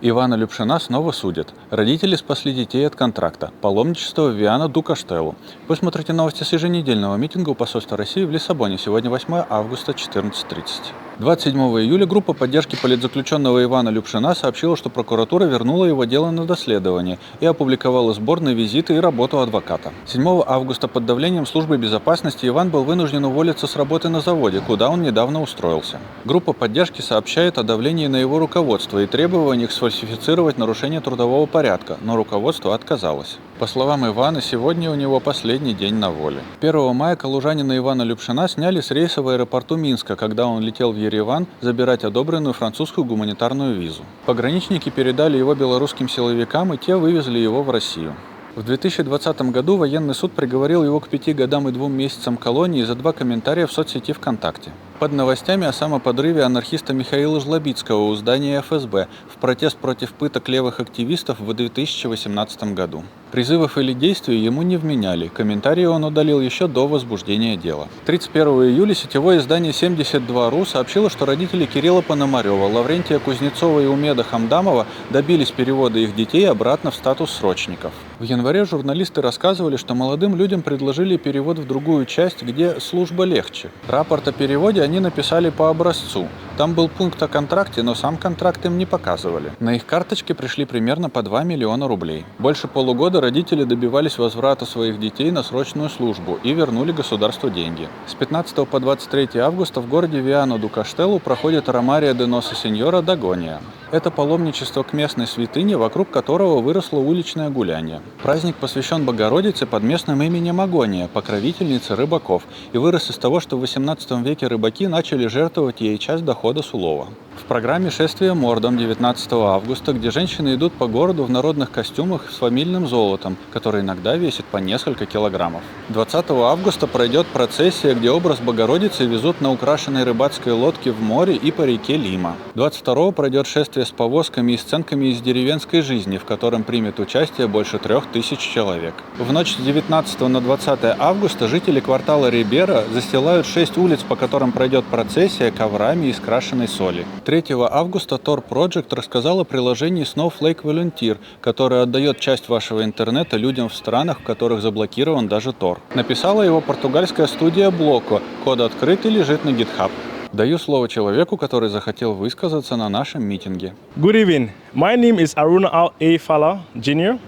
Ивана Любшина снова судят. Родители спасли детей от контракта. Паломничество в Виана ду Каштелу. Вы смотрите новости с еженедельного митинга у посольства России в Лиссабоне. Сегодня 8 августа, 14:30. 27 июля группа поддержки политзаключенного Ивана Любшина сообщила, что прокуратура вернула его дело на доследование и опубликовала сбор на визиты и работу адвоката. 7 августа под давлением службы безопасности Иван был вынужден уволиться с работы на заводе, куда он недавно устроился. Группа поддержки сообщает о давлении на его руководство и требованиях сфальсифицировать нарушение трудового порядка, но руководство отказалось. По словам Ивана, сегодня у него последний день на воле. 1 мая калужанина Ивана Любшина сняли с рейса в аэропорту Минска, когда он летел в Ереван забирать одобренную французскую гуманитарную визу. Пограничники передали его белорусским силовикам, и те вывезли его в Россию. В 2020 году военный суд приговорил его к 5 годам и 2 месяцам колонии за 2 комментария в соцсети ВКонтакте. Под новостями о самоподрыве анархиста Михаила Жлобицкого у здания ФСБ в протест против пыток левых активистов в 2018 году. Призывов или действий ему не вменяли, комментарии он удалил еще до возбуждения дела. 31 июля сетевое издание 72.ру сообщило, что родители Кирилла Пономарева, Лаврентия Кузнецова и Умеда Хамдамова добились перевода их детей обратно в статус срочников. В январе журналисты рассказывали, что молодым людям предложили перевод в другую часть, где служба легче. Рапорт о переводе они написали по образцу. Там был пункт о контракте, но сам контракт им не показывали. На их карточке пришли примерно по 2 миллиона рублей. Больше полугода родители добивались возврата своих детей на срочную службу и вернули государству деньги. С 15 по 23 августа в городе Виана ду Каштелу проходит Ромария де Носа Сеньора Дагония. Это паломничество к местной святыне, вокруг которого выросло уличное гуляние. Праздник посвящен Богородице под местным именем Агония, покровительнице рыбаков, и вырос из того, что в XVIII веке рыбаки начали жертвовать ей часть дохода с улова. В программе «Шествие мордом» 19 августа, где женщины идут по городу в народных костюмах с фамильным золотом, который иногда весит по несколько килограммов. 20 августа пройдет процессия, где образ Богородицы везут на украшенной рыбацкой лодке в море и по реке Лима. 22 пройдет шествие с повозками и сценками из деревенской жизни, в котором примет участие больше 3000 человек. В ночь с 19 на 20 августа жители квартала Рибера застилают 6 улиц, по которым пройдет процессия, коврами из крашеной соли. 3 августа Tor Project рассказал о приложении Snowflake Volunteer, которое отдает часть вашего интернета людям в странах, в которых заблокирован даже Tor. Написала его португальская студия Bloco, код открыт и лежит на GitHub. Даю слово человеку, который захотел высказаться на нашем митинге. Good evening. My name is Aruna A. Fala Jr.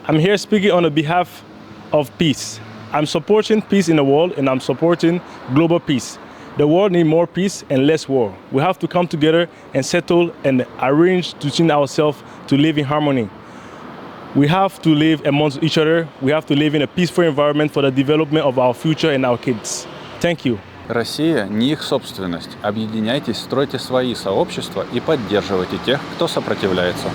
I'm here speaking on behalf of peace. I'm supporting peace in the world and I'm supporting global peace. The world needs more peace and less war. We have to come together and settle and arrange to change ourselves to live in harmony. We have to live amongst each other. We have to live in a peaceful environment for the development of our future and our kids. Thank you. Россия не их собственность. Объединяйтесь, стройте свои сообщества и поддерживайте тех, кто сопротивляется.